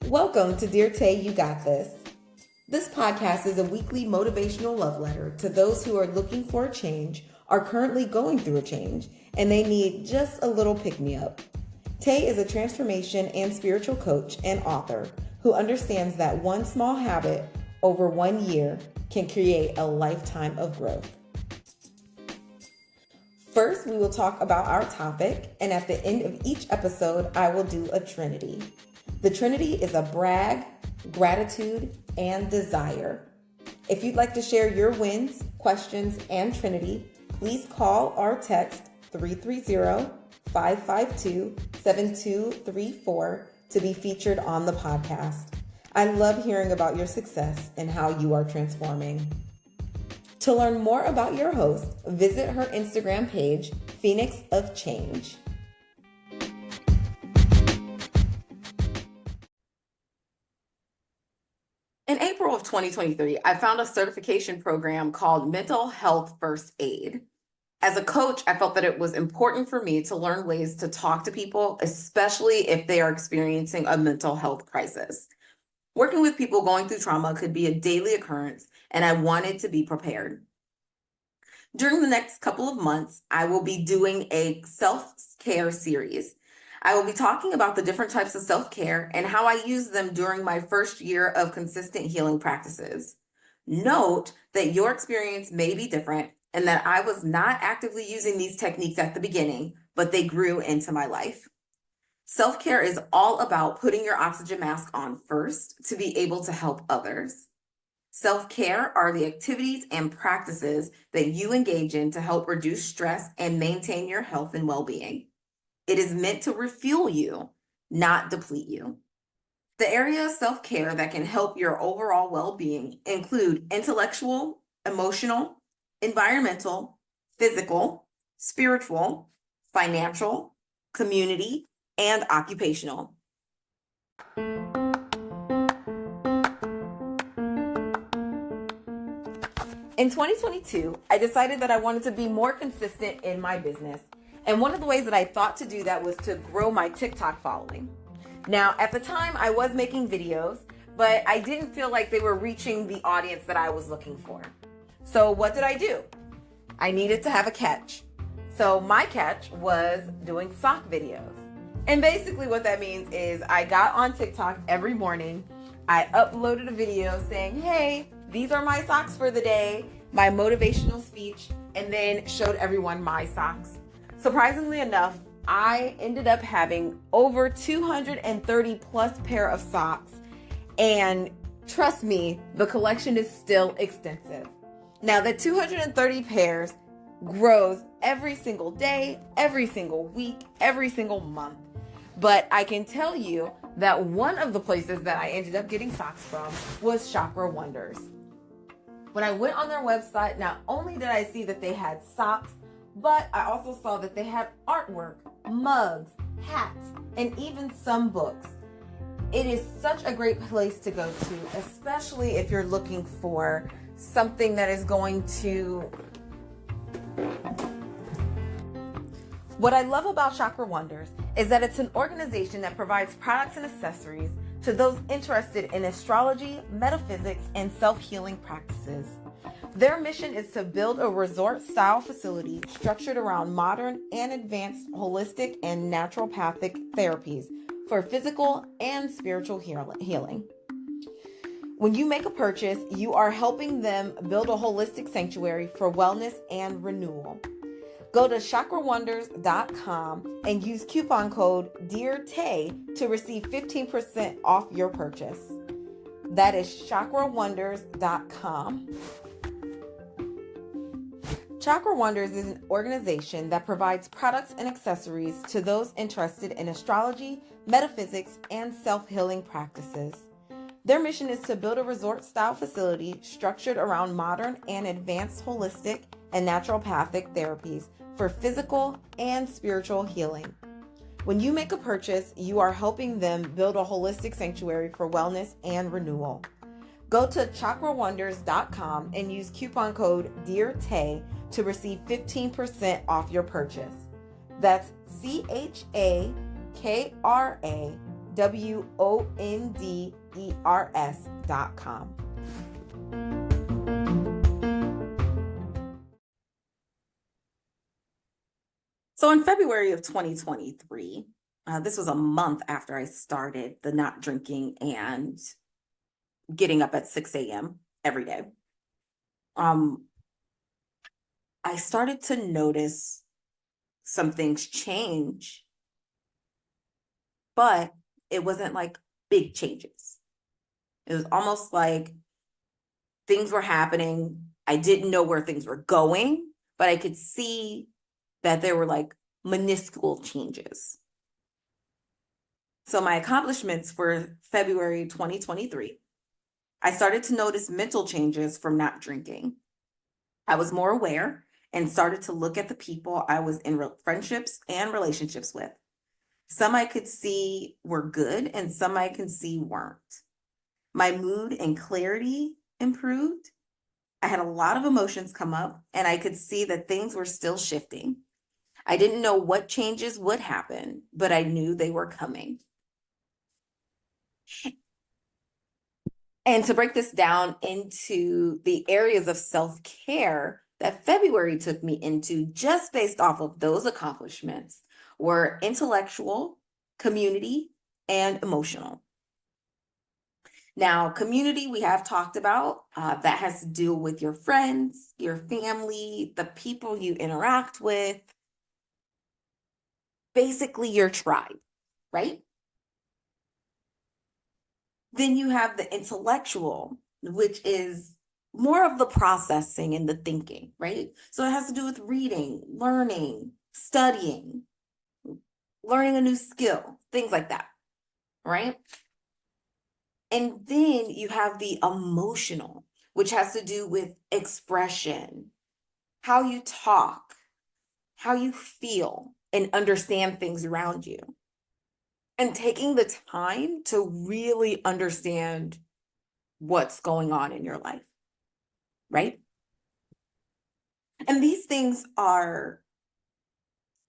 Welcome to Dear Tay, You Got This. This podcast is a weekly motivational love letter to those who are looking for a change, are currently going through a change, and they need just a little pick-me-up. Tay is a transformation and spiritual coach and author who understands that one small habit over 1 year can create a lifetime of growth. First, we will talk about our topic, and at the end of each episode, I will do a trinity. The trinity is a brag, gratitude, and desire. If you'd like to share your wins, questions, and trinity, please call or text 330-552-7234 to be featured on the podcast. I love hearing about your success and how you are transforming. To learn more about your host, visit her Instagram page, Phoenix of Change. In April of 2023, I found a certification program called Mental Health First Aid. As a coach, I felt that it was important for me to learn ways to talk to people, especially if they are experiencing a mental health crisis. Working with people going through trauma could be a daily occurrence, and I wanted to be prepared. During the next couple of months, I will be doing a self-care series. I will be talking about the different types of self-care and how I use them during my first year of consistent healing practices. Note that your experience may be different and that I was not actively using these techniques at the beginning, but they grew into my life. Self-care is all about putting your oxygen mask on first to be able to help others. Self-care are the activities and practices that you engage in to help reduce stress and maintain your health and well-being. It is meant to refuel you, not deplete you. The areas of self-care that can help your overall well-being include intellectual, emotional, environmental, physical, spiritual, financial, community, and occupational. In 2022, I decided that I wanted to be more consistent in my business. And one of the ways that I thought to do that was to grow my TikTok following. Now, at the time, I was making videos, but I didn't feel like they were reaching the audience that I was looking for. So what did I do? I needed to have a catch. So my catch was doing sock videos. And basically what that means is I got on TikTok every morning. I uploaded a video saying, hey, these are my socks for the day, my motivational speech, and then showed everyone my socks. Surprisingly enough, I ended up having over 230 plus pair of socks. And trust me, the collection is still extensive. Now, the 230 pairs grows every single day, every single week, every single month. But I can tell you that one of the places that I ended up getting socks from was Chakra Wonders. When I went on their website, not only did I see that they had socks, but I also saw that they had artwork, mugs, hats, and even some books. It is such a great place to go to, especially if you're looking for something that is going to... What I love about Chakra Wonders is that it's an organization that provides products and accessories to those interested in astrology, metaphysics, and self-healing practices. Their mission is to build a resort-style facility structured around modern and advanced holistic and naturopathic therapies for physical and spiritual healing. When you make a purchase, you are helping them build a holistic sanctuary for wellness and renewal. Go to chakrawonders.com and use coupon code DEARTAY to receive 15% off your purchase. That is chakrawonders.com. Chakra Wonders is an organization that provides products and accessories to those interested in astrology, metaphysics, and self-healing practices. Their mission is to build a resort-style facility structured around modern and advanced holistic and naturopathic therapies for physical and spiritual healing. When you make a purchase, you are helping them build a holistic sanctuary for wellness and renewal. Go to chakrawonders.com and use coupon code DEARTAY to receive 15% off your purchase. That's WONDERS.com. So in February of 2023, this was a month after I started the not drinking and getting up at 6 a.m. every day. I started to notice some things change, but it wasn't like big changes. It was almost like things were happening. I didn't know where things were going, but I could see that there were like minuscule changes. So my accomplishments for February 2023, I started to notice mental changes from not drinking. I was more aware and started to look at the people I was in friendships and relationships with. Some I could see were good and some I could see weren't. My mood and clarity improved. I had a lot of emotions come up and I could see that things were still shifting. I didn't know what changes would happen, but I knew they were coming. And to break this down into the areas of self-care that February took me into, just based off of those accomplishments, were intellectual, community, and emotional. Now, community we have talked about, that has to do with your friends, your family, the people you interact with, basically your tribe, right? Then you have the intellectual, which is more of the processing and the thinking, right? So it has to do with reading, learning, studying, learning a new skill, things like that, right? And then you have the emotional, which has to do with expression, how you talk, how you feel, and understand things around you. And taking the time to really understand what's going on in your life, right? And these things are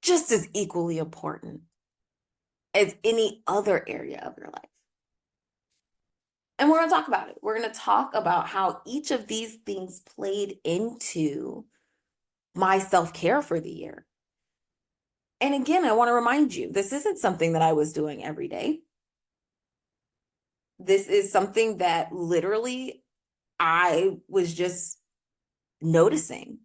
just as equally important as any other area of your life. And we're going to talk about it. We're going to talk about how each of these things played into my self-care for the year. And again, I want to remind you, this isn't something that I was doing every day. This is something that literally I was just noticing.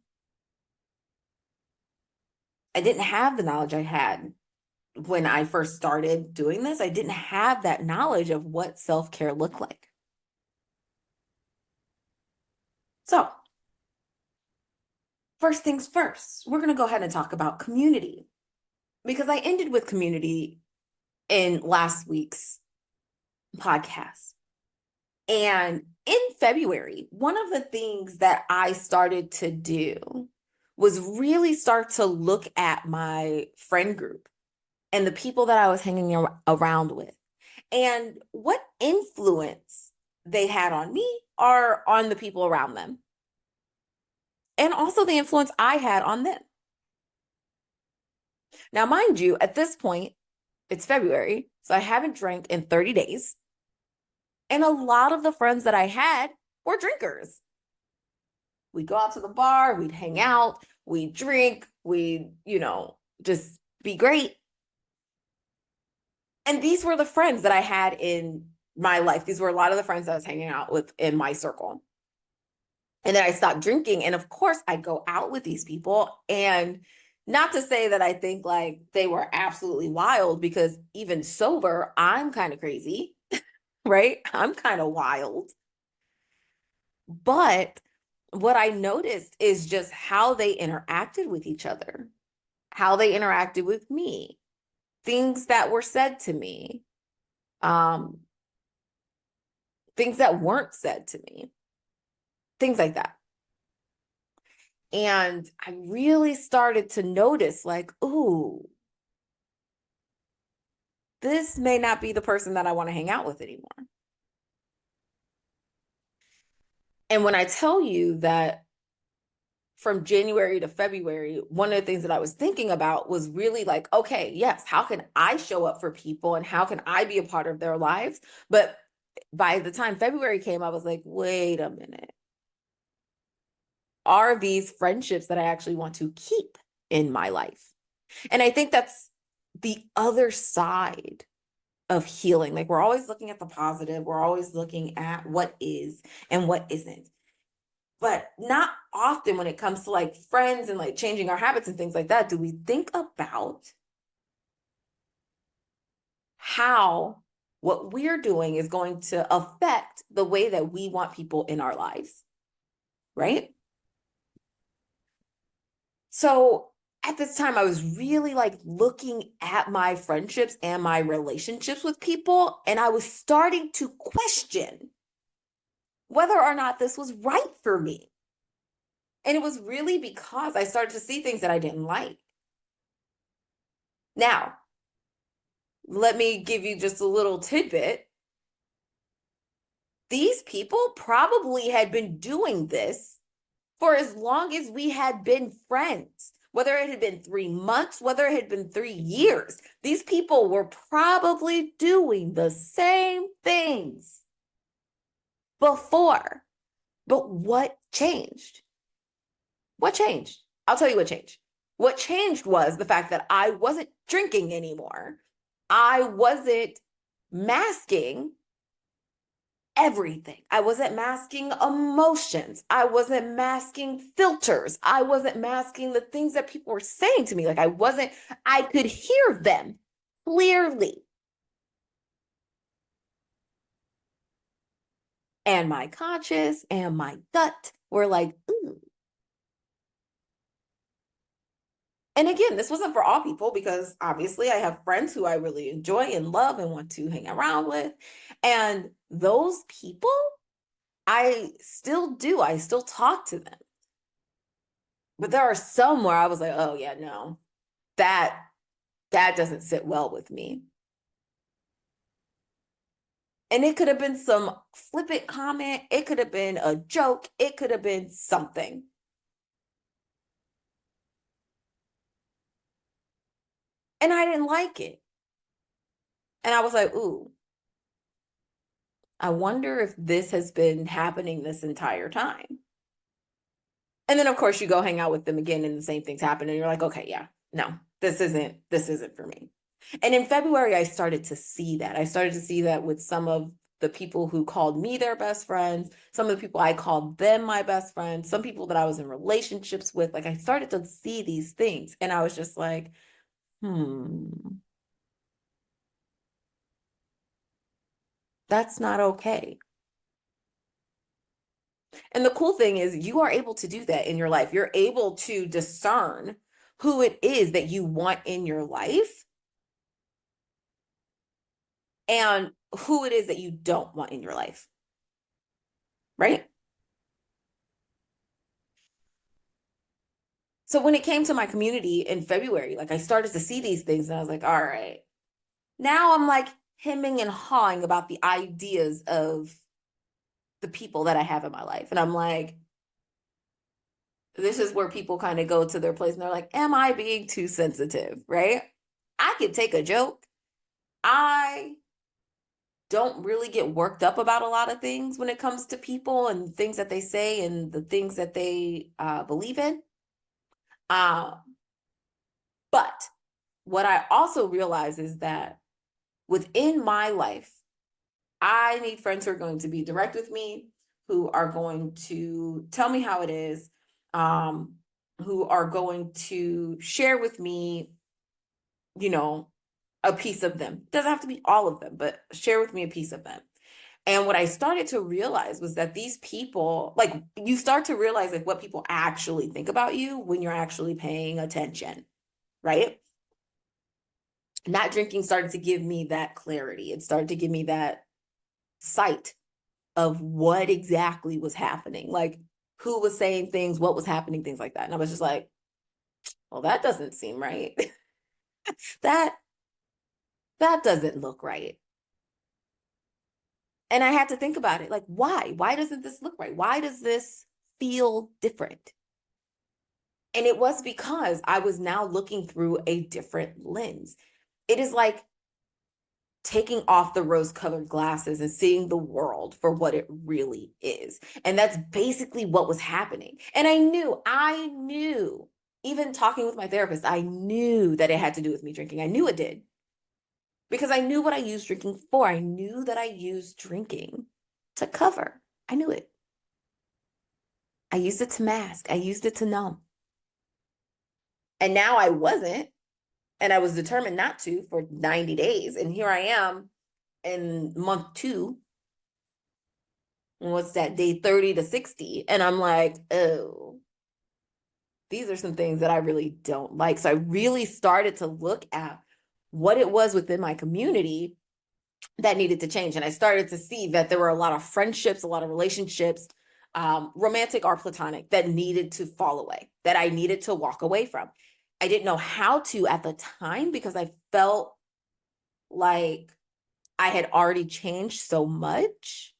I didn't have the knowledge I had when I first started doing this. I didn't have that knowledge of what self-care looked like. So, first things first, we're going to go ahead and talk about community, because I ended with community in last week's podcast. And in February, one of the things that I started to do was really start to look at my friend group and the people that I was hanging around with and what influence they had on me or on the people around them. And also the influence I had on them. Now, mind you, at this point, it's February, so I haven't drank in 30 days. And a lot of the friends that I had were drinkers. We'd go out to the bar, we'd hang out, we'd drink, we'd, just be great. And these were the friends that I had in my life. These were a lot of the friends that I was hanging out with in my circle. And then I stopped drinking. And of course, I go out with these people. And not to say that I think like they were absolutely wild, because even sober, I'm kind of crazy, right? I'm kind of wild. But what I noticed is just how they interacted with each other, how they interacted with me, things that were said to me, things that weren't said to me, things like that. And I really started to notice like, ooh, this may not be the person that I want to hang out with anymore. And when I tell you that from January to February, one of the things that I was thinking about was really like, okay, yes, how can I show up for people and how can I be a part of their lives? But by the time February came, I was like, wait a minute. Are these friendships that I actually want to keep in my life? And I think that's the other side of healing. Like we're always looking at the positive, we're always looking at what is and what isn't. But not often when it comes to like friends and like changing our habits and things like that, do we think about how what we're doing is going to affect the way that we want people in our lives, right? So at this time, I was really like looking at my friendships and my relationships with people, and I was starting to question whether or not this was right for me. And it was really because I started to see things that I didn't like. Now, let me give you just a little tidbit. These people probably had been doing this for as long as we had been friends, whether it had been 3 months, whether it had been 3 years. These people were probably doing the same things before. But what changed? What changed? I'll tell you what changed. What changed was the fact that I wasn't drinking anymore. I wasn't masking everything. I wasn't masking emotions. I wasn't masking filters. I wasn't masking the things that people were saying to me. Like I could hear them clearly. And my conscious and my gut were like, ooh. And again, this wasn't for all people because obviously I have friends who I really enjoy and love and want to hang around with. And those people, I still do. I still talk to them. But there are some where I was like, oh yeah, no, that doesn't sit well with me. And it could have been some flippant comment, it could have been a joke, it could have been something. And I didn't like it. And I was like, ooh, I wonder if this has been happening this entire time. And then of course you go hang out with them again and the same things happen and you're like, okay, yeah, no, this isn't for me. And in February, I started to see that. I started to see that with some of the people who called me their best friends, some of the people I called them my best friends, some people that I was in relationships with. Like I started to see these things and I was just like, that's not okay. And the cool thing is you are able to do that in your life. You're able to discern who it is that you want in your life and who it is that you don't want in your life. Right? So when it came to my community in February, like I started to see these things and I was like, all right. Now I'm like hemming and hawing about the ideas of the people that I have in my life. And I'm like, this is where people kind of go to their place and they're like, am I being too sensitive? Right? I can take a joke. I don't really get worked up about a lot of things when it comes to people and things that they say and the things that they believe in. Uh, but what I also realize is that within my life, I need friends who are going to be direct with me, who are going to tell me how it is, um, who are going to share with me, you know, a piece of them. Doesn't have to be all of them, but share with me a piece of them. And what I started to realize was that these people, like you start to realize like what people actually think about you when you're actually paying attention, right? Not drinking started to give me that clarity. It started to give me that sight of what exactly was happening, like who was saying things, what was happening, things like that. And I was just like, well, that doesn't seem right. that that doesn't look right. And I had to think about it, like, why? Why doesn't this look right? Why does this feel different? And it was because I was now looking through a different lens. It is like taking off the rose-colored glasses and seeing the world for what it really is. And that's basically what was happening. And I knew, even talking with my therapist, I knew that it had to do with me drinking. I knew it did. Because I knew what I used drinking for. I knew that I used drinking to cover. I knew it. I used it to mask. I used it to numb. And now I wasn't. And I was determined not to for 90 days. And here I am in month 2. What's that, day 30 to 60? And I'm like, oh, these are some things that I really don't like. So I really started to look at what it was within my community that needed to change. And I started to see that there were a lot of friendships, a lot of relationships, romantic or platonic, that needed to fall away, that I needed to walk away from. I didn't know how to at the time because I felt like I had already changed so much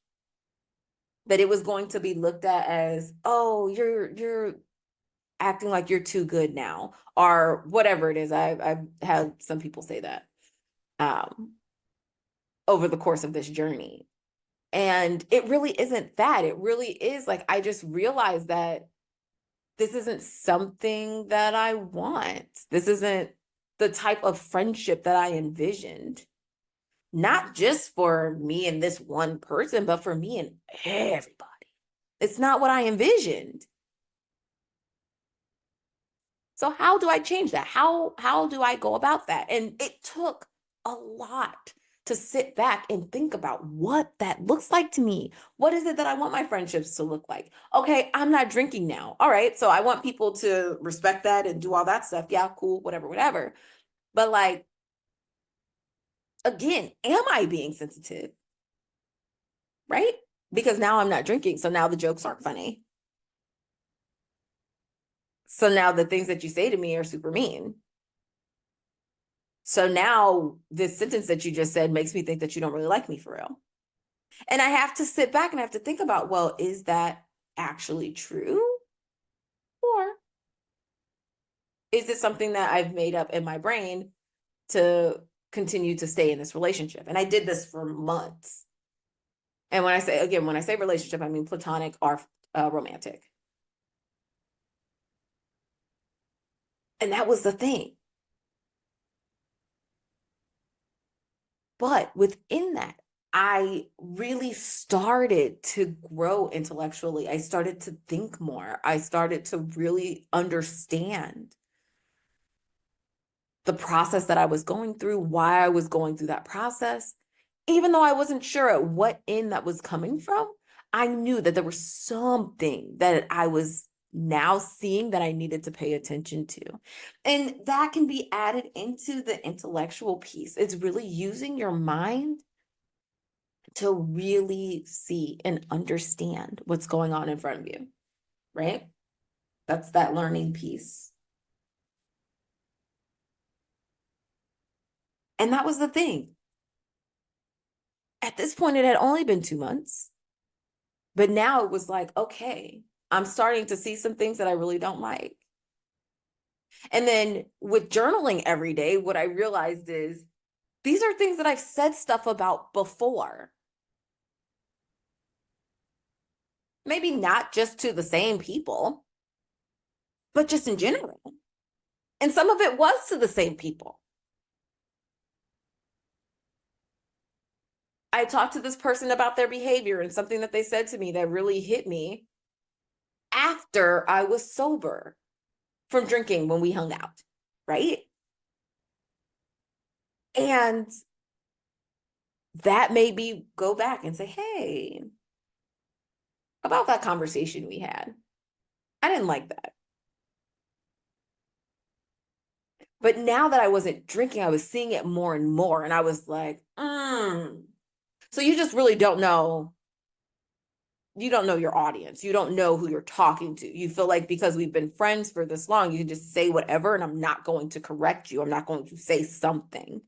that it was going to be looked at as, oh, you're acting like you're too good now, or whatever it is. I've had some people say that over the course of this journey. And it really isn't that. It really is like, I just realized that this isn't something that I want. This isn't the type of friendship that I envisioned, not just for me and this one person, but for me and everybody. It's not what I envisioned. So how do I change that? How do I go about that? And it took a lot to sit back and think about what that looks like to me. What is it that I want my friendships to look like? Okay, I'm not drinking now. All right, so I want people to respect that and do all that stuff. Yeah, cool, whatever, whatever. But like, again, am I being sensitive? Right? Because now I'm not drinking, so now the jokes aren't funny. So now the things that you say to me are super mean. So now this sentence that you just said makes me think that you don't really like me for real. And I have to sit back and I have to think about, well, is that actually true? Or is it something that I've made up in my brain to continue to stay in this relationship? And I did this for months. And when I say relationship, I mean platonic or romantic. And that was the thing. But within that, I really started to grow intellectually. I started to think more. I started to really understand the process that I was going through, why I was going through that process. Even though I wasn't sure at what end that was coming from, I knew that there was something that I was now seeing that I needed to pay attention to. And that can be added into the intellectual piece. It's really using your mind to really see and understand what's going on in front of you, right? That's that learning piece. And that was the thing. At this point, it had only been 2 months, but now it was like, okay, I'm starting to see some things that I really don't like. And then with journaling every day, what I realized is these are things that I've said stuff about before. Maybe not just to the same people, but just in general. And some of it was to the same people. I talked to this person about their behavior and something that they said to me that really hit me after I was sober from drinking when we hung out, right? And that made me go back and say, hey, about that conversation we had, I didn't like that. But now that I wasn't drinking, I was seeing it more and more. And I was like, So you just really don't know. You don't know your audience. You don't know who you're talking to. You feel like because we've been friends for this long, you can just say whatever and I'm not going to correct you. I'm not going to say something.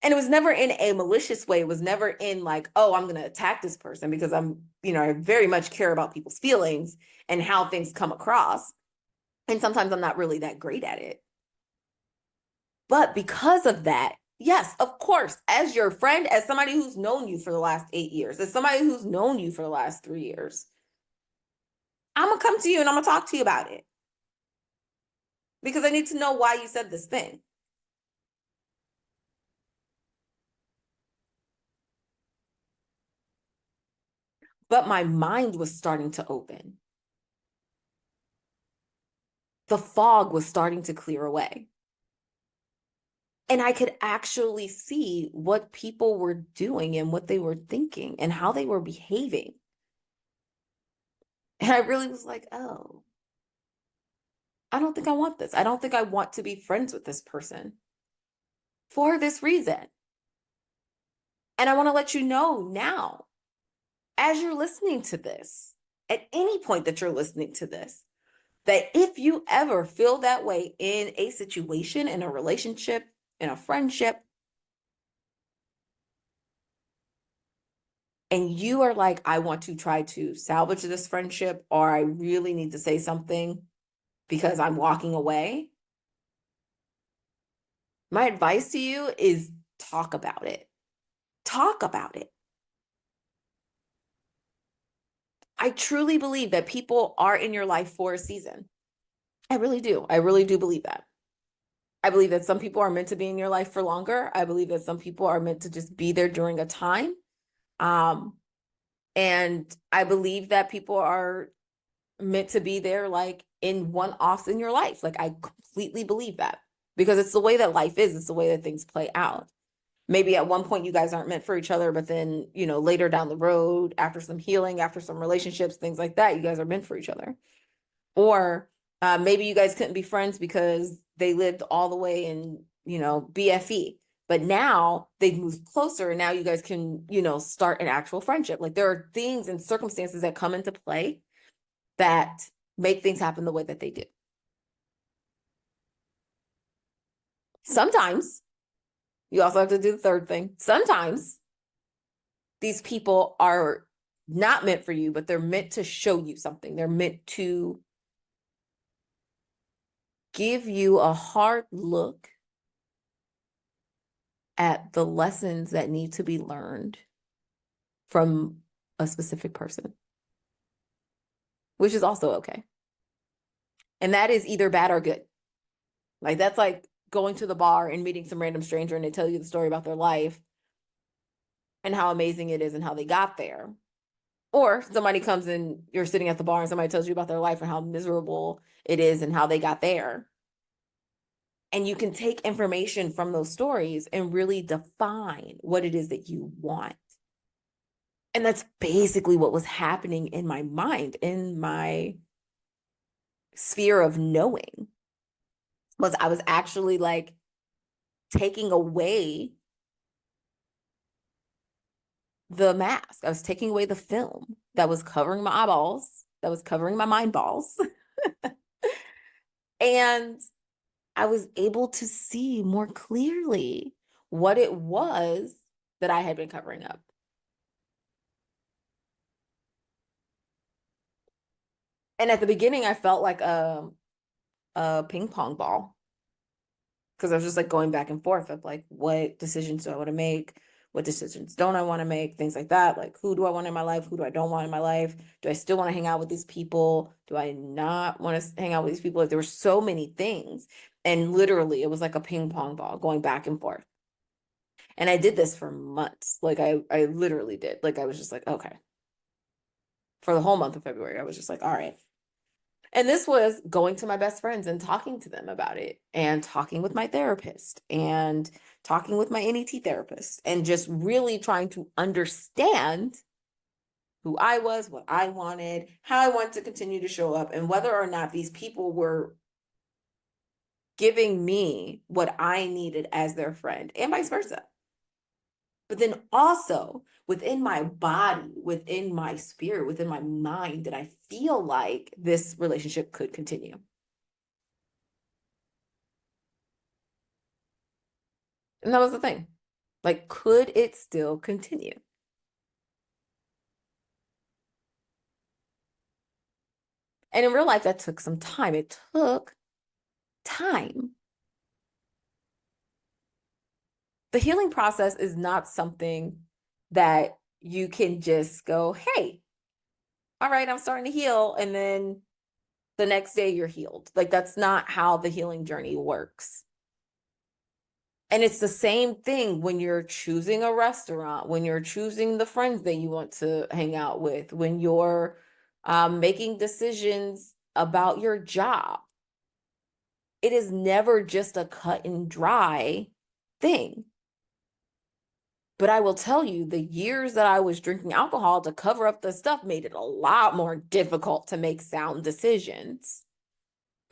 And it was never in a malicious way. It was never in like, oh, I'm going to attack this person because I very much care about people's feelings and how things come across. And sometimes I'm not really that great at it. But because of that, yes, of course, as your friend, as somebody who's known you for the last 8 years, as somebody who's known you for the last 3 years, I'm gonna come to you and I'm gonna talk to you about it because I need to know why you said this thing. But my mind was starting to open. The fog was starting to clear away. And I could actually see what people were doing and what they were thinking and how they were behaving. And I really was like, oh, I don't think I want this. I don't think I want to be friends with this person for this reason. And I want to let you know now, as you're listening to this, at any point that you're listening to this, that if you ever feel that way in a situation, in a relationship, in a friendship, and you are like, I want to try to salvage this friendship, or I really need to say something because I'm walking away, my advice to you is talk about it. Talk about it. I truly believe that people are in your life for a season. I really do. I really do believe that. I believe that some people are meant to be in your life for longer. I believe that some people are meant to just be there during a time. Um, and I believe that people are meant to be there like in one-offs in your life. Like I completely believe that because it's the way that life is. It's the way that things play out. Maybe at one point you guys aren't meant for each other, but then, later down the road, after some healing, after some relationships, things like that, you guys are meant for each other. Or maybe you guys couldn't be friends because they lived all the way in, BFE. But now they've moved closer and now you guys can, start an actual friendship. Like there are things and circumstances that come into play that make things happen the way that they do. Sometimes you also have to do the third thing. Sometimes these people are not meant for you, but they're meant to show you something. They're meant to give you a hard look at the lessons that need to be learned from a specific person, which is also okay. And that is either bad or good. Like that's like going to the bar and meeting some random stranger and they tell you the story about their life and how amazing it is and how they got there. Or somebody comes in, you're sitting at the bar and somebody tells you about their life and how miserable it is and how they got there. And you can take information from those stories and really define what it is that you want. And that's basically what was happening in my mind, in my sphere of knowing, was I was actually like taking away the mask. I was taking away the film that was covering my eyeballs, that was covering my mind balls. And I was able to see more clearly what it was that I had been covering up. And at the beginning, I felt like a ping pong ball because I was just like going back and forth of like, what decisions do I want to make? What decisions don't I want to make? Things like that. Like, who do I want in my life? Who do I don't want in my life? Do I still want to hang out with these people? Do I not want to hang out with these people? Like, there were so many things. And literally, it was like a ping pong ball going back and forth. And I did this for months. Like, I literally did. Like, I was just like, okay. For the whole month of February, I was just like, all right. And this was going to my best friends and talking to them about it and talking with my therapist and talking with my NET therapist and just really trying to understand who I was, what I wanted, how I wanted to continue to show up, and whether or not these people were giving me what I needed as their friend and vice versa. But then also within my body, within my spirit, within my mind, did I feel like this relationship could continue? And that was the thing. Like, could it still continue? And in real life, that took some time. It took time. The healing process is not something that you can just go, hey, all right, I'm starting to heal. And then the next day you're healed. Like, that's not how the healing journey works. And it's the same thing when you're choosing a restaurant, when you're choosing the friends that you want to hang out with, when you're making decisions about your job. It is never just a cut and dry thing. But I will tell you, the years that I was drinking alcohol to cover up the stuff made it a lot more difficult to make sound decisions.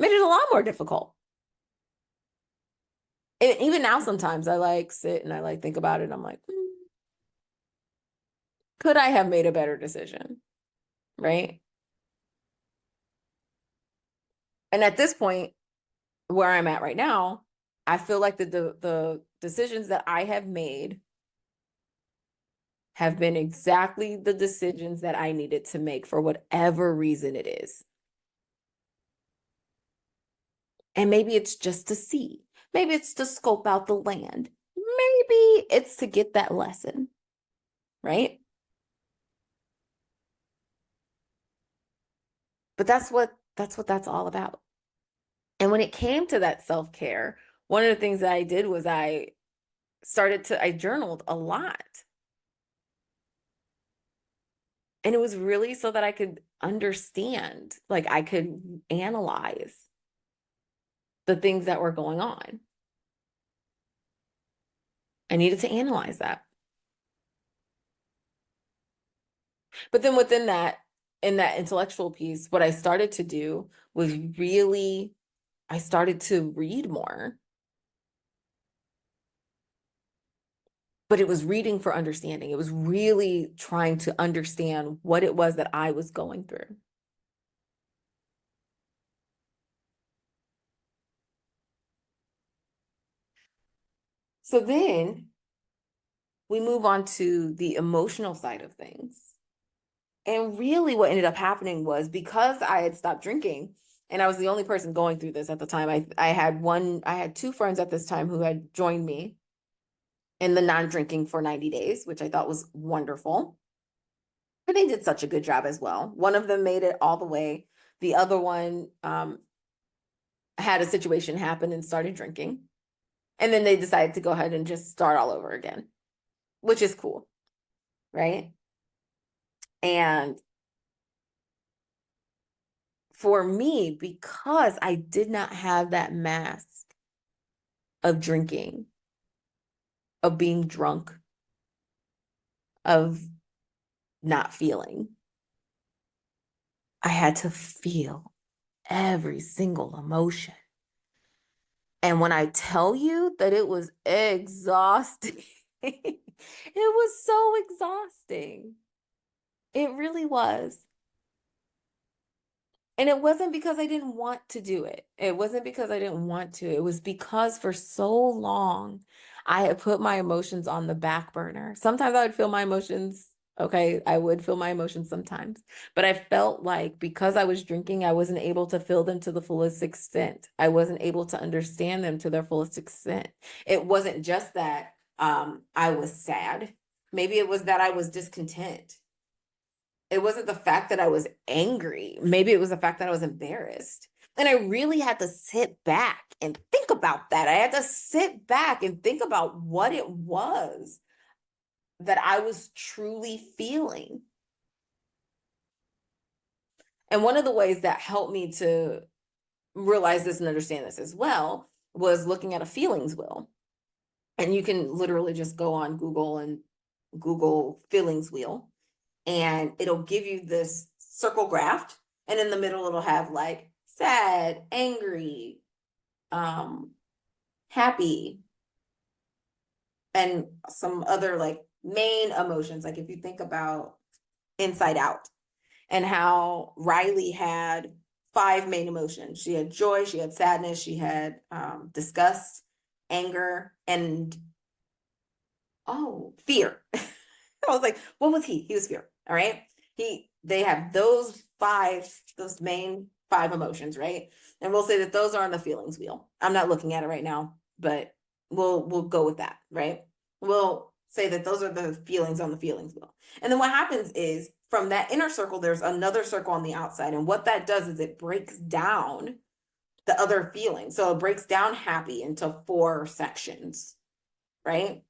Made it a lot more difficult. And even now, sometimes I like sit and I like think about it. I'm like, could I have made a better decision? Right? And at this point, where I'm at right now, I feel like the decisions that I have made have been exactly the decisions that I needed to make for whatever reason it is. And maybe it's just to see. Maybe it's to scope out the land. Maybe it's to get that lesson, right? But that's all about. And when it came to that self-care, one of the things that I did was I journaled a lot. And it was really so that I could understand, like I could analyze the things that were going on. I needed to analyze that. But then within that, in that intellectual piece, what I started to do was really, I started to read more. But it was reading for understanding. It was really trying to understand what it was that I was going through. So then we move on to the emotional side of things. And really what ended up happening was because I had stopped drinking and I was the only person going through this at the time. I had two friends at this time who had joined me in the non-drinking for 90 days, which I thought was wonderful. And they did such a good job as well. One of them made it all the way. The other one had a situation happen and started drinking. And then they decided to go ahead and just start all over again, which is cool, right? And for me, because I did not have that mask of drinking, of being drunk, of not feeling, I had to feel every single emotion. And when I tell you that it was exhausting, it was so exhausting. It really was. And it wasn't because I didn't want to do it. It wasn't because I didn't want to. It was because for so long I had put my emotions on the back burner. Sometimes I would feel my emotions. Okay, I would feel my emotions sometimes. But I felt like because I was drinking, I wasn't able to feel them to the fullest extent. I wasn't able to understand them to their fullest extent. It wasn't just that I was sad. Maybe it was that I was discontent. It wasn't the fact that I was angry. Maybe it was the fact that I was embarrassed. And I really had to sit back and think about that. I had to sit back and think about what it was that I was truly feeling. And one of the ways that helped me to realize this and understand this as well was looking at a feelings wheel. And you can literally just go on Google and Google feelings wheel, and it'll give you this circle graph, and in the middle it'll have like sad, angry, happy, and some other like main emotions. Like if you think about Inside Out and how Riley had 5 main emotions. She had joy, she had sadness, she had disgust, anger, and fear. I was like, what was he? He was fear. All right. They have those 5, those main 5 emotions, right? And we'll say that those are on the feelings wheel. I'm not looking at it right now, but we'll go with that, right? We'll say that those are the feelings on the feelings wheel. And then what happens is from that inner circle, there's another circle on the outside. And what that does is it breaks down the other feelings. So it breaks down happy into 4 sections, right?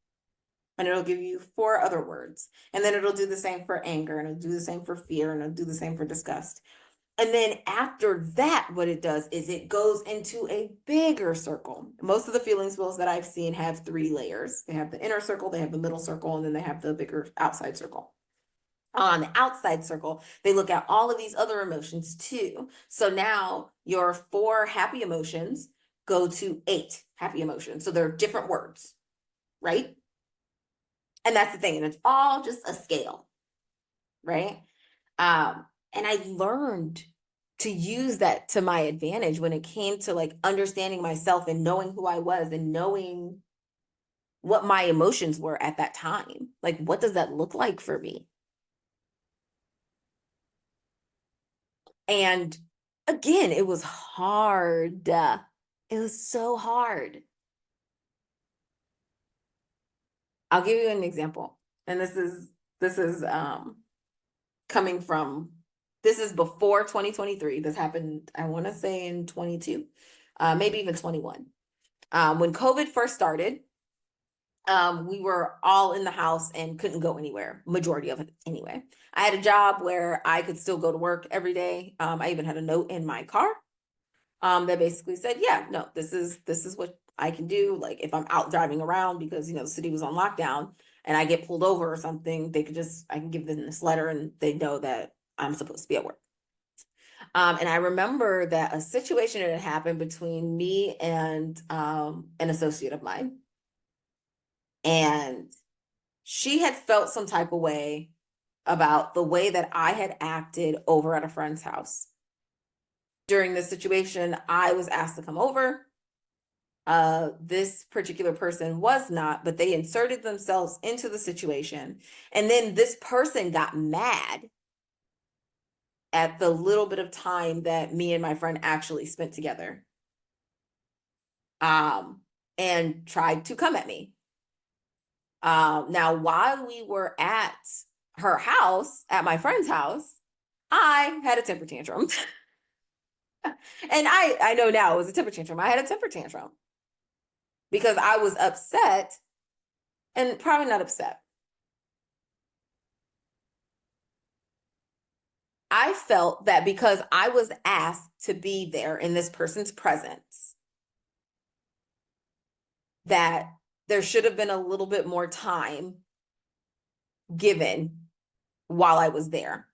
And it'll give you 4 other words. And then it'll do the same for anger, and it'll do the same for fear, and it'll do the same for disgust. And then after that, what it does is it goes into a bigger circle. Most of the feelings wheels that I've seen have 3 layers. They have the inner circle, they have the middle circle, and then they have the bigger outside circle. On the outside circle, they look at all of these other emotions too. So now your 4 happy emotions go to 8 happy emotions. So they're different words, right? And that's the thing. And it's all just a scale, right? And I learned to use that to my advantage when it came to like understanding myself and knowing who I was and knowing what my emotions were at that time. Like, what does that look like for me? And again, it was hard. It was so hard. I'll give you an example. And this is coming from, this is before 2023. This happened, I want to say in 22, maybe even 21. When COVID first started, we were all in the house and couldn't go anywhere, majority of it anyway. I had a job where I could still go to work every day. I even had a note in my car that basically said, yeah, no, this is what I can do. Like if I'm out driving around because, the city was on lockdown and I get pulled over or something, I can give them this letter and they know that I'm supposed to be at work. And I remember that a situation that had happened between me and an associate of mine. And she had felt some type of way about the way that I had acted over at a friend's house. During this situation, I was asked to come over. This particular person was not, but they inserted themselves into the situation. And then this person got mad at the little bit of time that me and my friend actually spent together. And tried to come at me. Now, while we were at her house, at my friend's house, I had a temper tantrum. And I know now it was a temper tantrum. I had a temper tantrum because I was upset, and probably not upset. I felt that because I was asked to be there in this person's presence, that there should have been a little bit more time given while I was there.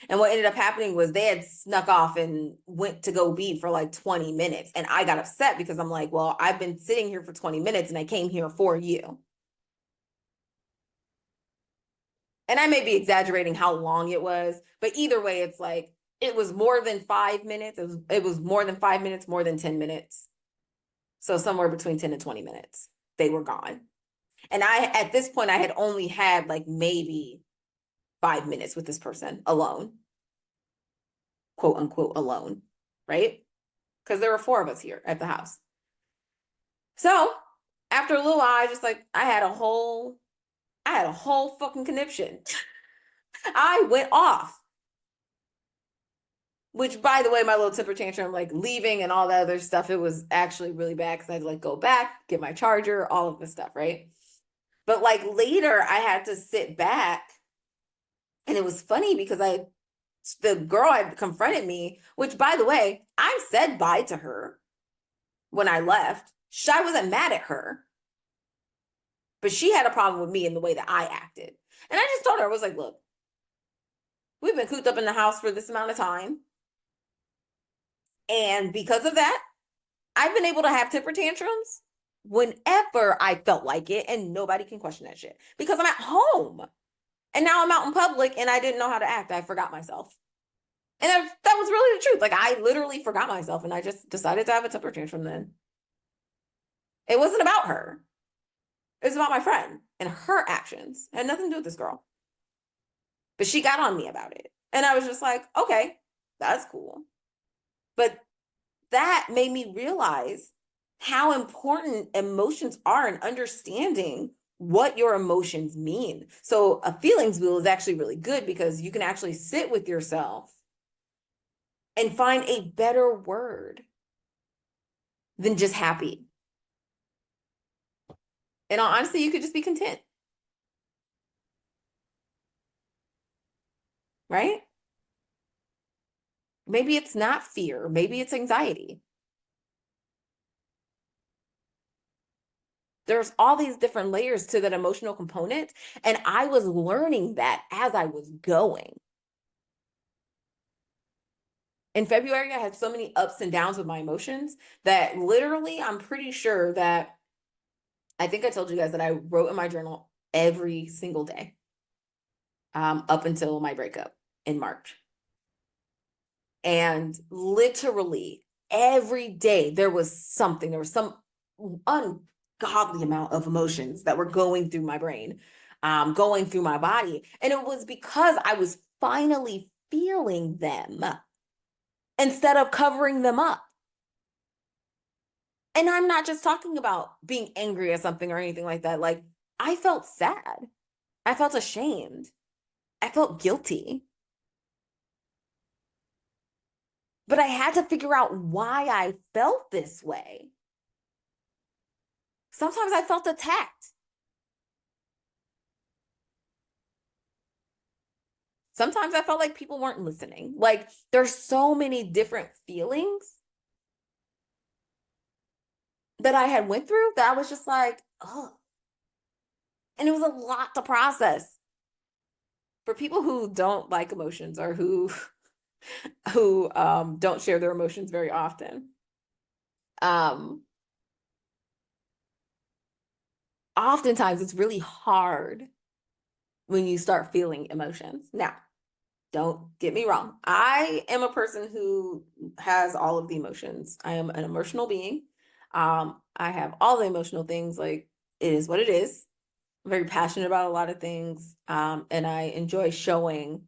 And what ended up happening was they had snuck off and went to go be for like 20 minutes. And I got upset because I'm like, well, I've been sitting here for 20 minutes and I came here for you. And I may be exaggerating how long it was, but either way, it's like, it was more than 5 minutes. It was more than 5 minutes, more than 10 minutes. So somewhere between 10 and 20 minutes, they were gone. And at this point, I had only had like maybe 5 minutes with this person alone, quote unquote, alone, right? Because there were 4 of us here at the house. So after a little while, I had a whole fucking conniption. I went off. Which, by the way, my little temper tantrum, like leaving and all that other stuff, it was actually really bad because I had to like go back, get my charger, all of this stuff, right? But like later, I had to sit back, and it was funny because the girl had confronted me, which, by the way, I said bye to her when I left. I wasn't mad at her, but she had a problem with me in the way that I acted. And I just told her, I was like, look, we've been cooped up in the house for this amount of time. And because of that, I've been able to have temper tantrums whenever I felt like it, and nobody can question that shit because I'm at home. And now I'm out in public and I didn't know how to act. I forgot myself. And that was really the truth. Like I literally forgot myself and I just decided to have a temper tantrum then. It wasn't about her. It was about my friend and her actions. It had nothing to do with this girl. But she got on me about it. And I was just like, okay, that's cool. But that made me realize how important emotions are in understanding what your emotions mean. So a feelings wheel is actually really good because you can actually sit with yourself and find a better word than just happy. And honestly, you could just be content, right? Maybe it's not fear, maybe it's anxiety. There's all these different layers to that emotional component. And I was learning that as I was going. In February, I had so many ups and downs with my emotions that literally, I'm pretty sure that I think I told you guys that I wrote in my journal every single day up until my breakup in March. And literally every day there was something, there was some ungodly amount of emotions that were going through my brain, going through my body. And it was because I was finally feeling them instead of covering them up. And I'm not just talking about being angry at something or anything like that. Like, I felt sad. I felt ashamed. I felt guilty. But I had to figure out why I felt this way. Sometimes I felt attacked. Sometimes I felt like people weren't listening. Like, there's so many different feelings that I had went through that I was just like, oh. And it was a lot to process. For people who don't like emotions or who don't share their emotions very often, um, oftentimes it's really hard when you start feeling emotions. Now, don't get me wrong. I am a person who has all of the emotions. I am an emotional being. I have all the emotional things. Like, it is what it is. I'm very passionate about a lot of things. And I enjoy showing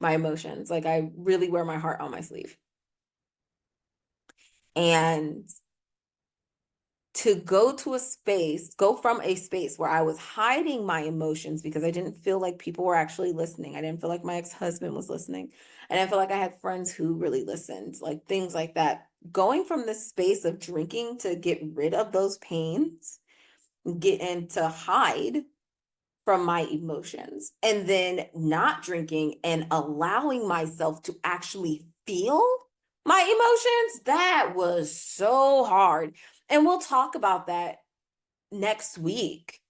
my emotions. Like, I really wear my heart on my sleeve. And to go from a space where I was hiding my emotions because I didn't feel like people were actually listening. I didn't feel like my ex-husband was listening. I didn't feel like I had friends who really listened, like things like that. Going from this space of drinking to get rid of those pains, get and to hide from my emotions, and then not drinking and allowing myself to actually feel my emotions, that was so hard. And we'll talk about that next week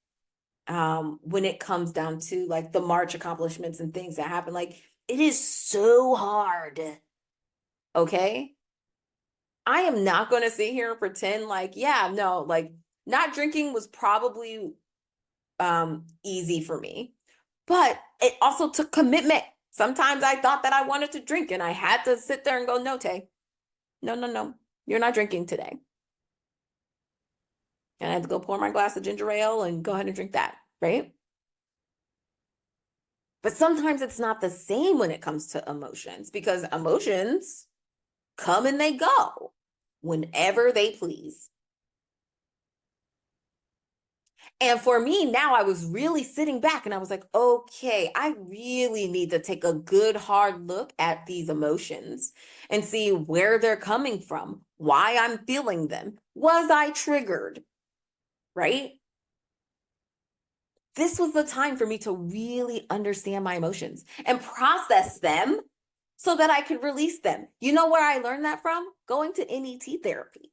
when it comes down to like the March accomplishments and things that happen. Like, it is so hard. Okay. I am not going to sit here and pretend like, yeah, no, like not drinking was probably easy for me, but it also took commitment. Sometimes I thought that I wanted to drink and I had to sit there and go, no, Tay, no, no, no, you're not drinking today. And I had to go pour my glass of ginger ale and go ahead and drink that, right? But sometimes it's not the same when it comes to emotions because emotions come and they go whenever they please. And for me, now I was really sitting back and I was like, okay, I really need to take a good hard look at these emotions and see where they're coming from, why I'm feeling them. Was I triggered? Right? This was the time for me to really understand my emotions and process them so that I could release them. You know where I learned that from? Going to NET therapy.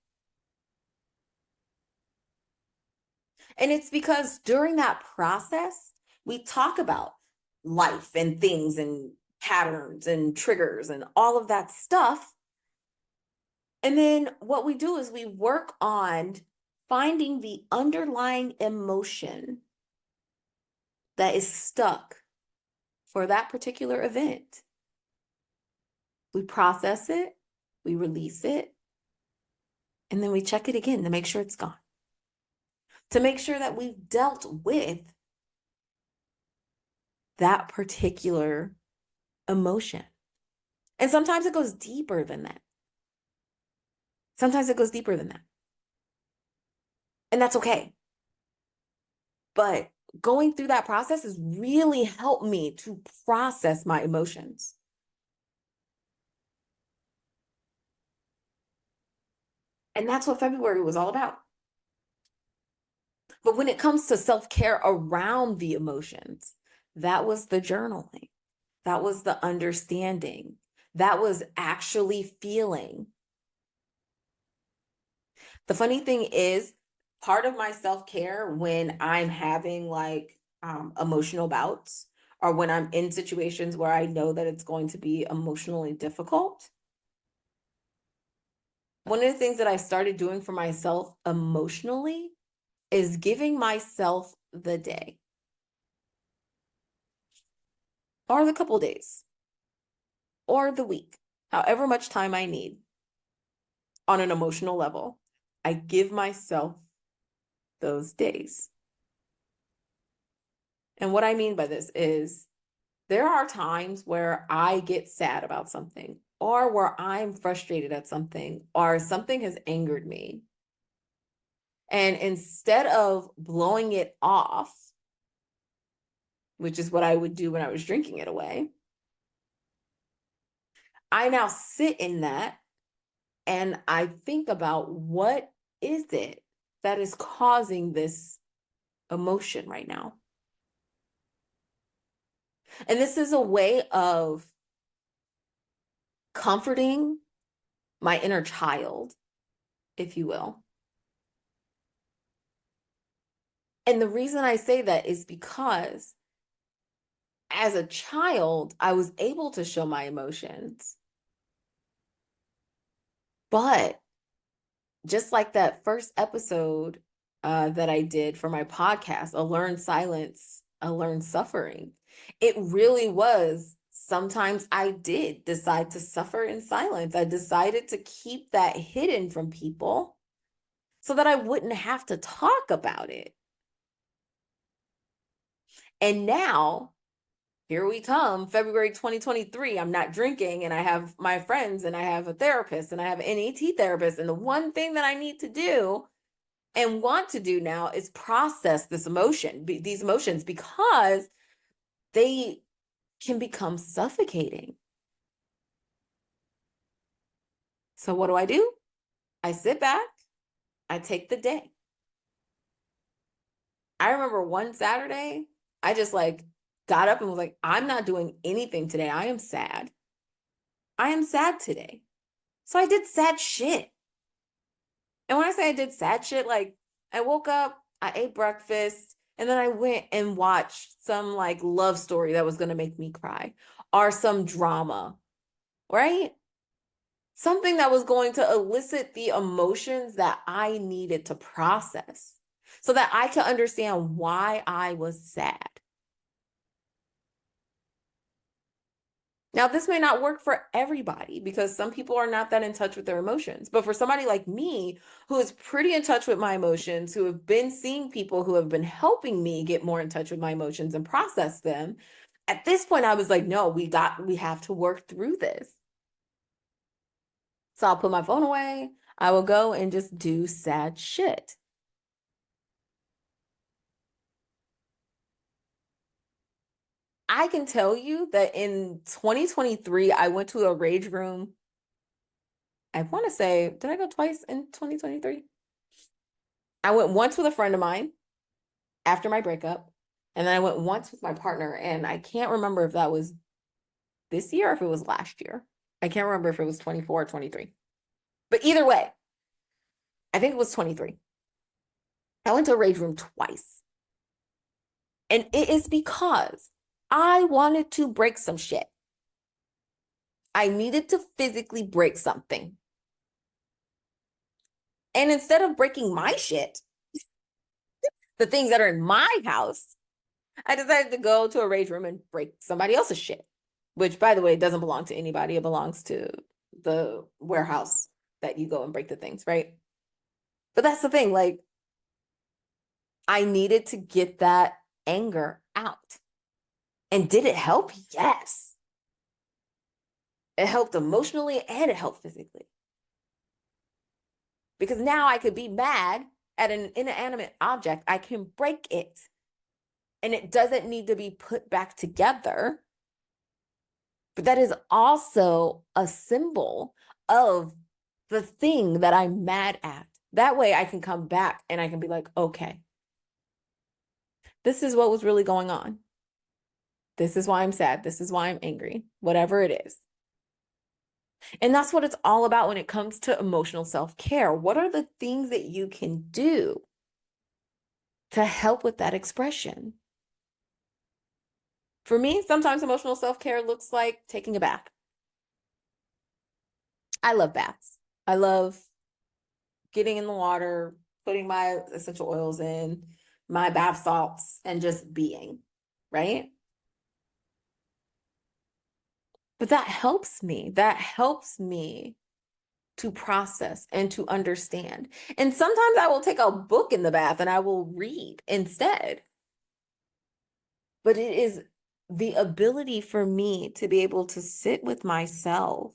And it's because during that process, we talk about life and things and patterns and triggers and all of that stuff. And then what we do is we work on finding the underlying emotion that is stuck for that particular event. We process it, we release it, and then we check it again to make sure it's gone. To make sure that we've dealt with that particular emotion. And sometimes it goes deeper than that. Sometimes it goes deeper than that. And that's okay. But going through that process has really helped me to process my emotions. And that's what February was all about. But when it comes to self-care around the emotions, that was the journaling. That was the understanding. That was actually feeling. The funny thing is, part of my self-care when I'm having like emotional bouts or when I'm in situations where I know that it's going to be emotionally difficult, one of the things that I started doing for myself emotionally is giving myself the day or the couple days or the week, however much time I need on an emotional level. I give myself those days. And what I mean by this is there are times where I get sad about something or where I'm frustrated at something or something has angered me. And instead of blowing it off, which is what I would do when I was drinking it away, I now sit in that and I think about what is it that is causing this emotion right now? And this is a way of comforting my inner child, if you will. And the reason I say that is because as a child, I was able to show my emotions. But just like that first episode that I did for my podcast, A Learned Silence, A Learned Suffering, it really was. Sometimes I did decide to suffer in silence. I decided to keep that hidden from people so that I wouldn't have to talk about it. And now, here we come, February 2023. I'm not drinking and I have my friends and I have a therapist and I have an NET therapist. And the one thing that I need to do and want to do now is process these emotions, because they can become suffocating. So what do? I sit back, I take the day. I remember one Saturday, I just like got up and was like, I'm not doing anything today. I am sad. I am sad today. So I did sad shit. And when I say I did sad shit, like I woke up, I ate breakfast, and then I went and watched some like love story that was going to make me cry or some drama, right? Something that was going to elicit the emotions that I needed to process so that I could understand why I was sad. Now, this may not work for everybody because some people are not that in touch with their emotions. But for somebody like me, who is pretty in touch with my emotions, who have been seeing people who have been helping me get more in touch with my emotions and process them, at this point, I was like, no, we have to work through this. So I'll put my phone away. I will go and just do sad shit. I can tell you that in 2023, I went to a rage room. I want to say, did I go twice in 2023? I went once with a friend of mine after my breakup, and then I went once with my partner, and I can't remember if that was this year or if it was last year. I can't remember if it was 24 or 23. But either way, I think it was 23. I went to a rage room twice. And it is because I wanted to break some shit. I needed to physically break something. And instead of breaking my shit, the things that are in my house, I decided to go to a rage room and break somebody else's shit, which, by the way, doesn't belong to anybody. It belongs to the warehouse that you go and break the things, right? But that's the thing, like, I needed to get that anger out. And did it help? Yes. It helped emotionally and it helped physically. Because now I could be mad at an inanimate object. I can break it and it doesn't need to be put back together. But that is also a symbol of the thing that I'm mad at. That way I can come back and I can be like, okay, this is what was really going on. This is why I'm sad. This is why I'm angry, whatever it is. And that's what it's all about when it comes to emotional self-care. What are the things that you can do to help with that expression? For me, sometimes emotional self-care looks like taking a bath. I love baths. I love getting in the water, putting my essential oils in, my bath salts, and just being, right? But that helps me. That helps me to process and to understand. And sometimes I will take a book in the bath and I will read instead. But it is the ability for me to be able to sit with myself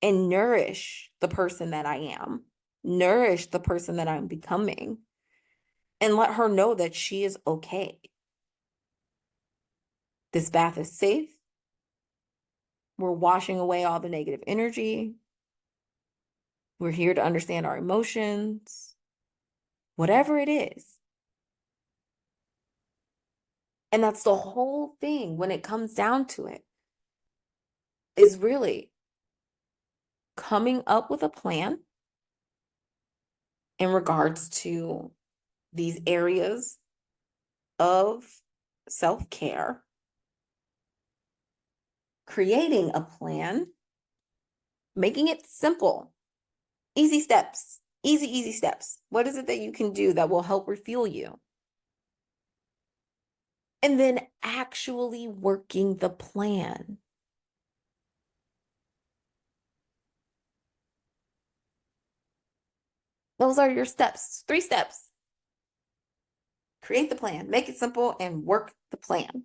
and nourish the person that I am, nourish the person that I'm becoming, and let her know that she is okay. This bath is safe. We're washing away all the negative energy. We're here to understand our emotions, whatever it is. And that's the whole thing when it comes down to it, is really coming up with a plan in regards to these areas of self-care, creating a plan, making it simple, easy steps, easy steps. What is it that you can do that will help refuel you? And then actually working the plan. Those are your steps, 3 steps. Create the plan, make it simple, and work the plan.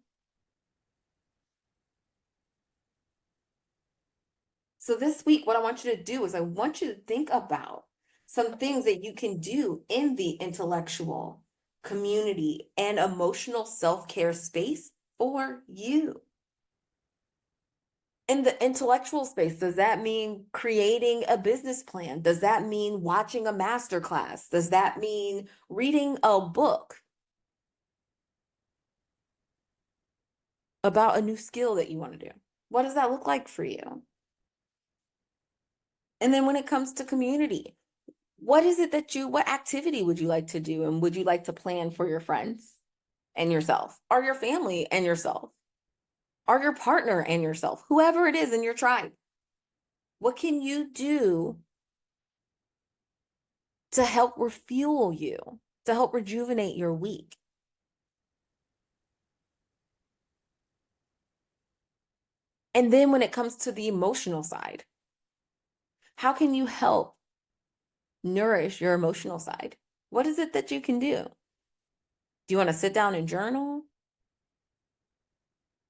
So this week, what I want you to do is I want you to think about some things that you can do in the intellectual, community, and emotional self-care space for you. In the intellectual space, does that mean creating a business plan? Does that mean watching a master class? Does that mean reading a book about a new skill that you want to do? What does that look like for you? And then when it comes to community, what is it that what activity would you like to do? And would you like to plan for your friends and yourself, or your family and yourself, or your partner and yourself, whoever it is in your tribe? What can you do to help refuel you, to help rejuvenate your week? And then when it comes to the emotional side, how can you help nourish your emotional side? What is it that you can do? Do you want to sit down and journal?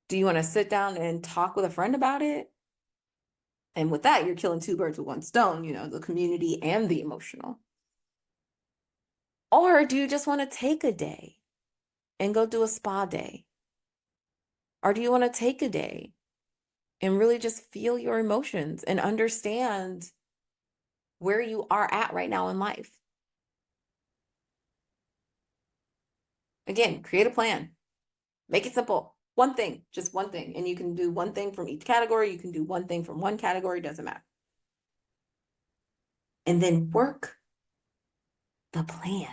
Do you want to sit down and talk with a friend about it? And with that, you're killing 2 birds with 1 stone, the community and the emotional. Or do you just want to take a day and go do a spa day? Or do you want to take a day and really just feel your emotions and understand where you are at right now in life? Again, create a plan. Make it simple. One thing, just one thing. And you can do one thing from each category. You can do one thing from one category, doesn't matter. And then work the plan.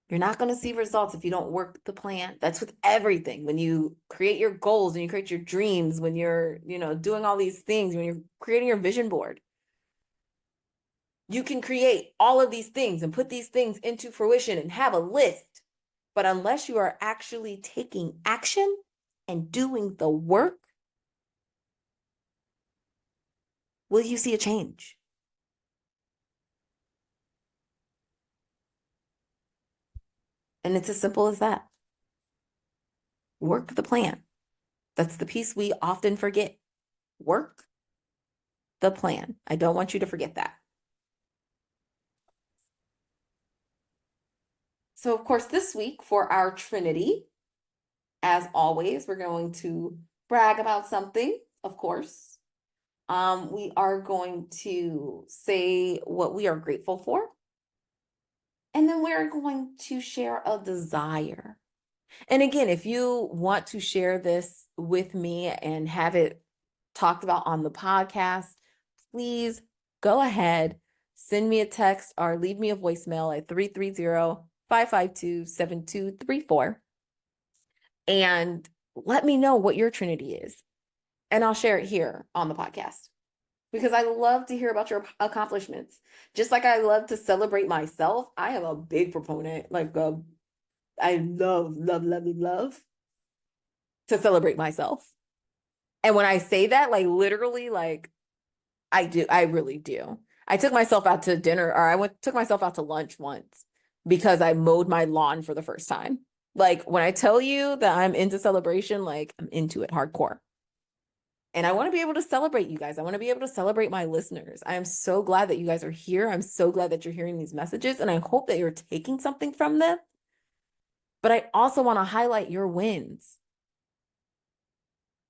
You're not going to see results if you don't work the plan. That's with everything. When you create your goals and you create your dreams, when you're, doing all these things, when you're creating your vision board, you can create all of these things and put these things into fruition and have a list. But unless you are actually taking action and doing the work, will you see a change? And it's as simple as that. Work the plan. That's the piece we often forget. Work the plan. I don't want you to forget that. So, of course, this week for our Trinity, as always, we're going to brag about something, of course. We are going to say what we are grateful for. And then we're going to share a desire. And again, if you want to share this with me and have it talked about on the podcast, please go ahead, send me a text or leave me a voicemail at 330-552-7234 and let me know what your Trinity is. And I'll share it here on the podcast because I love to hear about your accomplishments. Just like I love to celebrate myself, I am a big proponent, I love to celebrate myself. And when I say that, like literally, like I really do. I took myself out to dinner or took myself out to lunch once because I mowed my lawn for the first time. Like when I tell you that I'm into celebration, like I'm into it hardcore. And I want to be able to celebrate you guys. I want to be able to celebrate my listeners. I am so glad that you guys are here. I'm so glad that you're hearing these messages and I hope that you're taking something from them. But I also want to highlight your wins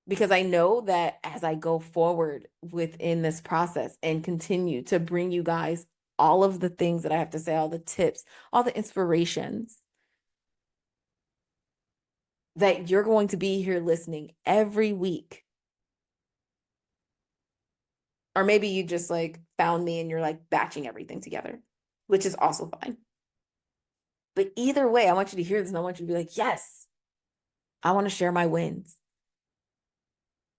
because I know that as I go forward within this process and continue to bring you guys all of the things that I have to say, all the tips, all the inspirations, that you're going to be here listening every week. Or maybe you just like found me and you're like batching everything together, which is also fine. But either way, I want you to hear this and I want you to be like, yes, I want to share my wins.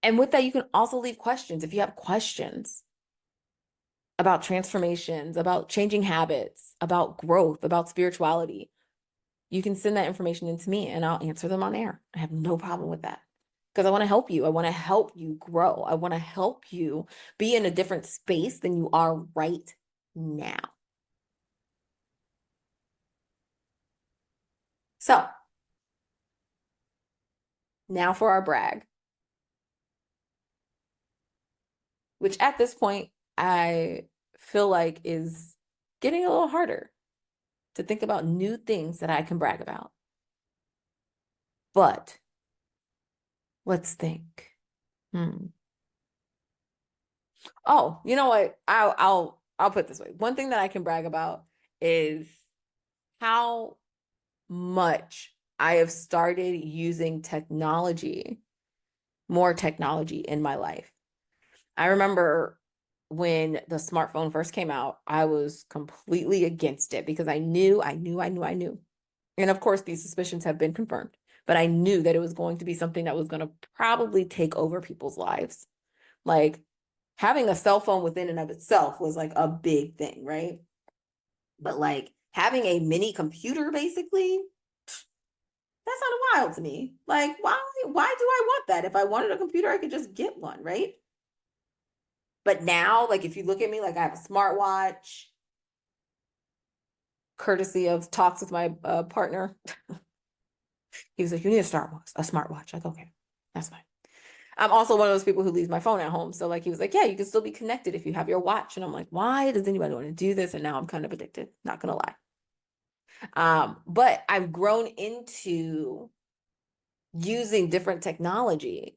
And with that, you can also leave questions if you have questions about transformations, about changing habits, about growth, about spirituality. You can send that information into me and I'll answer them on air. I have no problem with that because I want to help you. I want to help you grow. I want to help you be in a different space than you are right now. So now for our brag, which at this point I feel like is getting a little harder to think about new things that I can brag about. But let's think. Oh, you know what? I'll put it this way. One thing that I can brag about is how much I have started using more technology in my life. I remember when the smartphone first came out, I was completely against it because I knew. And of course, these suspicions have been confirmed, but I knew that it was going to be something that was going to probably take over people's lives. Like having a cell phone within and of itself was like a big thing, right? But like having a mini computer basically, that sounded wild to me. Like, why do I want that? If I wanted a computer, I could just get one, right? But now, like if you look at me, like I have a smartwatch, courtesy of talks with my partner. He was like, you need a smartwatch. Like, okay, that's fine. I'm also one of those people who leaves my phone at home. So like he was like, yeah, you can still be connected if you have your watch. And I'm like, why does anybody want to do this? And now I'm kind of addicted, not gonna lie. But I've grown into using different technology.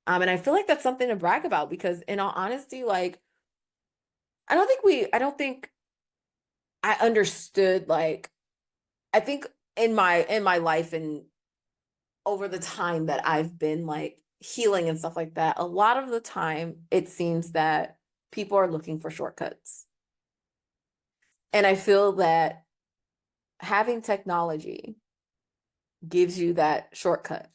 And I feel like that's something to brag about because in all honesty, like I don't think I understood like I think in my life and over the time that I've been like healing and stuff like that, a lot of the time it seems that people are looking for shortcuts. And I feel that having technology gives you that shortcut.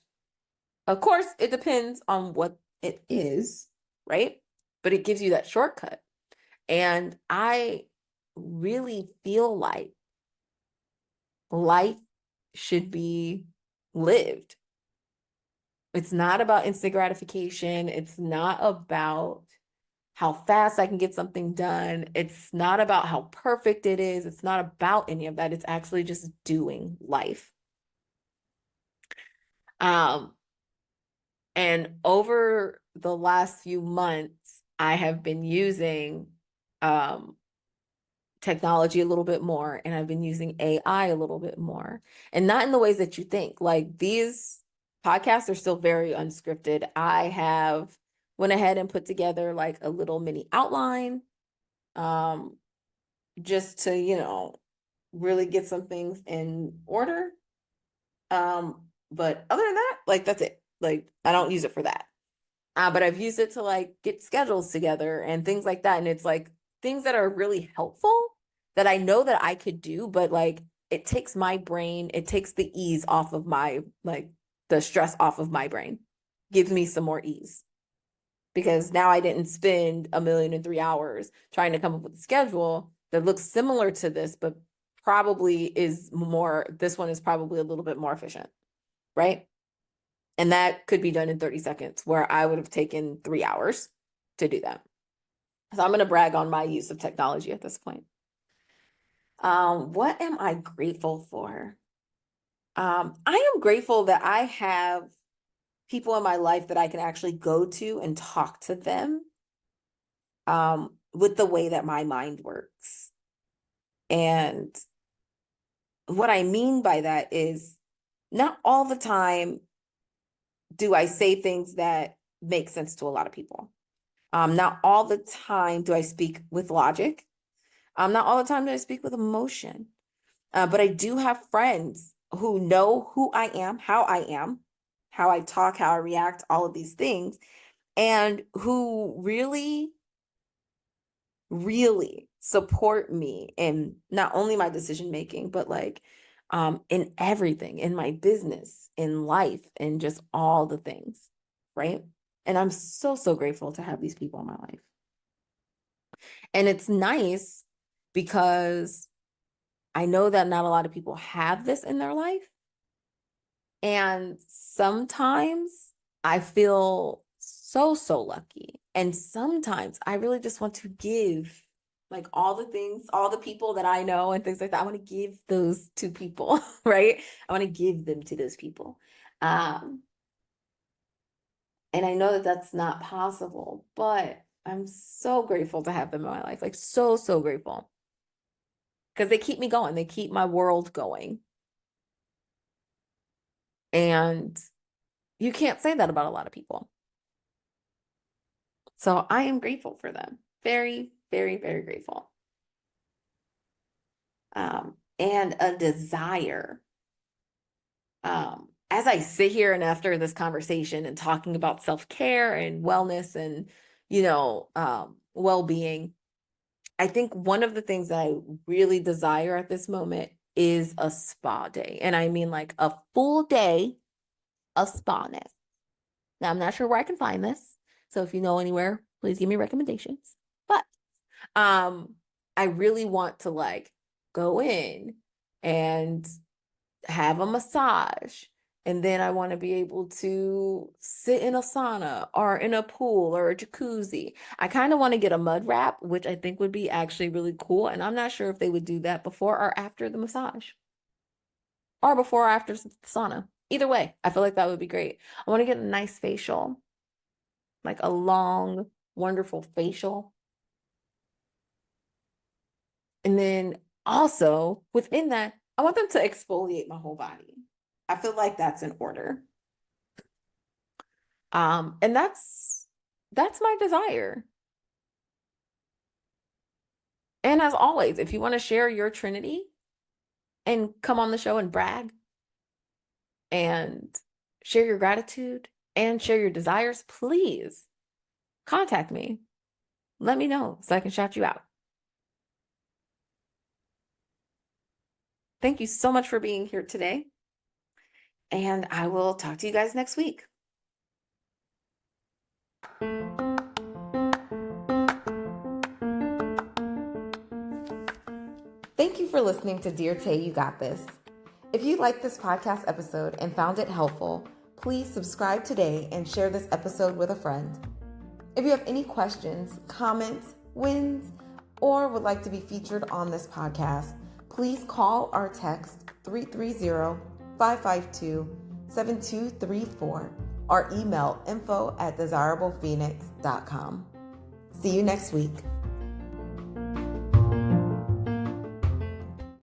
Of course, it depends on what it is, right? But it gives you that shortcut. And I really feel like life should be lived. It's not about instant gratification. It's not about how fast I can get something done. It's not about how perfect it is. It's not about any of that. It's actually just doing life. And over the last few months, I have been using um, technology a little bit more, and I've been using AI a little bit more, and not in the ways that you think. Like, these podcasts are still very unscripted. I have went ahead and put together like a little mini outline, um, just to, really get some things in order. But other than that, like, that's it. Like, I don't use it for that. But I've used it to like get schedules together and things like that. And it's like things that are really helpful that I know that I could do, but like it takes my brain, it takes the ease off of my, like, the stress off of my brain, gives me some more ease. Because now I didn't spend 1,000,003 hours trying to come up with a schedule that looks similar to this, but probably is more, this one is probably a little bit more efficient, right? And that could be done in 30 seconds, where I would have taken 3 hours to do that. So I'm going to brag on my use of technology at this point. What am I grateful for? I am grateful that I have people in my life that I can actually go to and talk to them with the way that my mind works. And what I mean by that is not all the time do I say things that make sense to a lot of people. Not all the time do I speak with logic. Not all the time do I speak with emotion. But I do have friends who know who I am, how I talk, how I react, all of these things, and who really, really support me in not only my decision making, but like in everything, in my business, in life, and just all the things, right? And I'm so, so grateful to have these people in my life. And it's nice because I know that not a lot of people have this in their life. And sometimes I feel so, so lucky. And sometimes I really just want to give, like, all the things, all the people that I know and things like that. I want to give those to people, right? I want to give them to those people. And I know that that's not possible, but I'm so grateful to have them in my life. Like, so, so grateful. Because they keep me going. They keep my world going. And you can't say that about a lot of people. So I am grateful for them. Very, very, very grateful. And a desire. As I sit here and after this conversation and talking about self-care and wellness and, well-being, I think one of the things that I really desire at this moment is a spa day. And I mean like a full day of spa-ness. Now, I'm not sure where I can find this. So if you know anywhere, please give me recommendations. But I really want to like go in and have a massage. And then I want to be able to sit in a sauna or in a pool or a jacuzzi. I kind of want to get a mud wrap, which I think would be actually really cool. And I'm not sure if they would do that before or after the massage or before or after the sauna. Either way, I feel like that would be great. I want to get a nice facial, like a long, wonderful facial. And then also within that, I want them to exfoliate my whole body. I feel like that's in order. And that's my desire. And as always, if you want to share your Trinity and come on the show and brag and share your gratitude and share your desires, please contact me. Let me know so I can shout you out. Thank you so much for being here today. And I will talk to you guys next week. Thank you for listening to Dear Tay, You Got This. If you liked this podcast episode and found it helpful, please subscribe today and share this episode with a friend. If you have any questions, comments, wins, or would like to be featured on this podcast, please call or text 330-552-7234 or email info@desirablephoenix.com. See you next week.